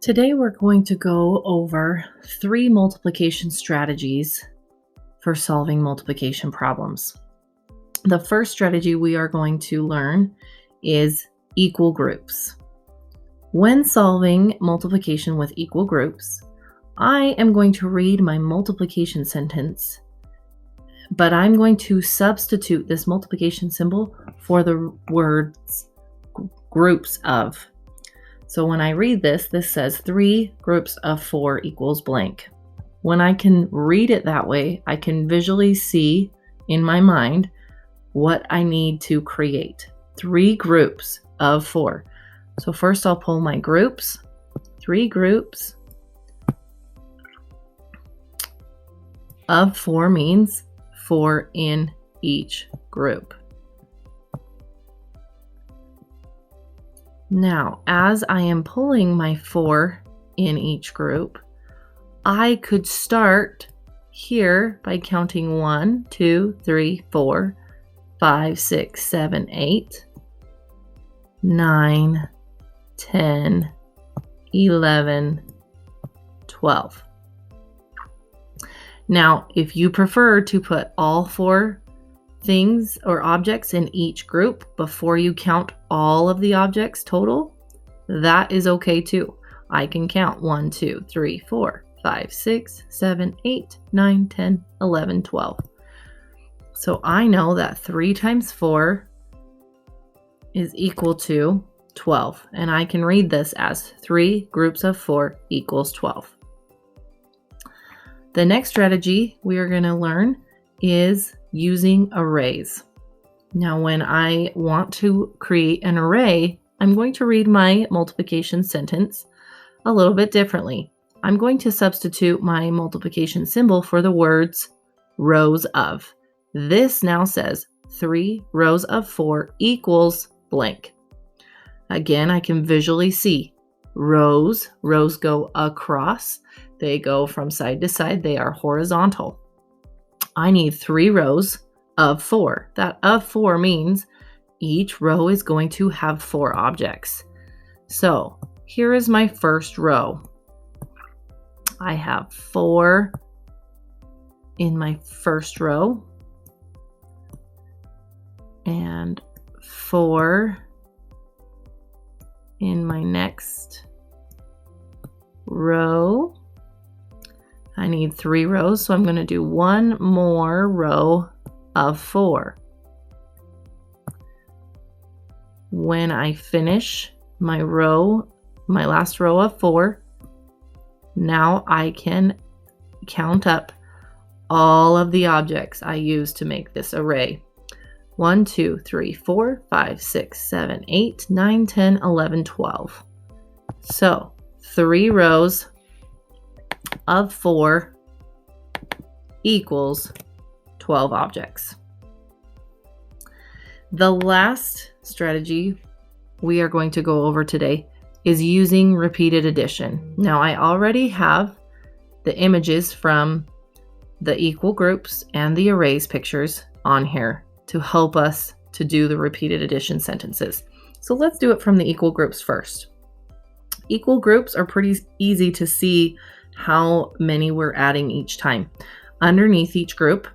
Today we're going to go over 3 multiplication strategies for solving multiplication problems. The first strategy we are going to learn is equal groups. When solving multiplication with equal groups, I am going to read my multiplication sentence, but I'm going to substitute this multiplication symbol for the words groups of. So when I read this says 3 groups of 4 equals blank. When I can read it that way, I can visually see in my mind what I need to create. 3 groups of 4. So first I'll pull my groups. 3 groups of 4 means 4 in each group. Now, as I am pulling my 4 in each group, I could start here by counting 1, 2, 3, 4, 5, 6, 7, 8, 9, 10, 11, 12. Now, if you prefer to put all 4 things or objects in each group before you count all of the objects total, that is okay too. I can count 1, 2, 3, 4, 5, 6, 7, 8, 9, 10, 11, 12. So I know that 3 times 4 is equal to 12, and I can read this as 3 groups of 4 equals 12. The next strategy we are going to learn is using arrays. Now, when I want to create an array, I'm going to read my multiplication sentence a little bit differently. I'm going to substitute my multiplication symbol for the words rows of. This now says 3 rows of 4 equals blank. Again, I can visually see rows. Rows go across. They go from side to side. They are horizontal. I need 3 rows of 4. That of 4 means each row is going to have 4 objects. So here is my first row. I have 4 in my first row and 4 in my next row. I need 3 rows, so I'm going to do 1 more row of 4. When I finish my last row of 4, now I can count up all of the objects I used to make this array. 1, 2, 3, 4, 5, 6, 7, 8, 9, 10, 11, 12. So 3 rows of 4 equals 12 objects. The last strategy we are going to go over today is using repeated addition. Now, I already have the images from the equal groups and the arrays pictures on here to help us to do the repeated addition sentences. So let's do it from the equal groups first. Equal groups are pretty easy to see how many we're adding each time. Underneath each group,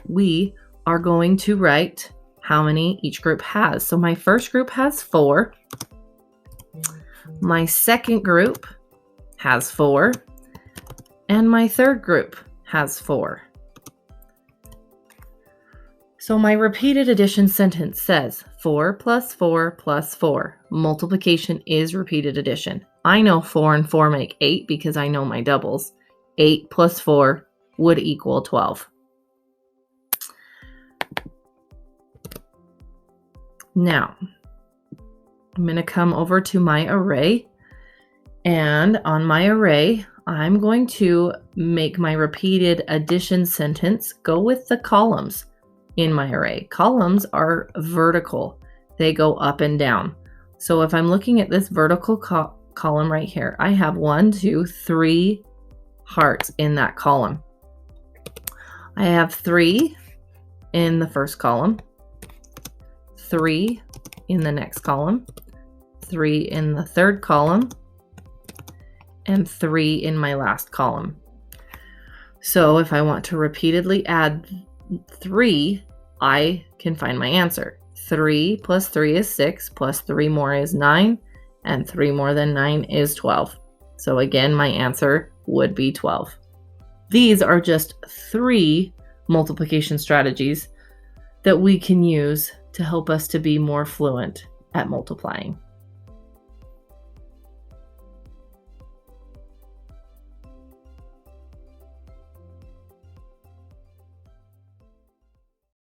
we are going to write how many each group has. So my first group has 4. My second group has 4. And my third group has 4. So my repeated addition sentence says 4 plus 4 plus 4. Multiplication is repeated addition. I know 4 and 4 make 8 because I know my doubles. 8 plus 4 would equal 12. Now, I'm going to come over to my array, and on my array, I'm going to make my repeated addition sentence go with the columns in my array. Columns are vertical. They go up and down. So if I'm looking at this vertical column right here, I have 1, 2, 3 hearts in that column. I have 3 in the first column, 3 in the next column, 3 in the third column, and 3 in my last column. So if I want to repeatedly add 3, I can find my answer. 3 plus 3 is 6, plus 3 more is 9, and 3 more than 9 is 12. So again, my answer would be 12. These are just 3 multiplication strategies that we can use to help us to be more fluent at multiplying.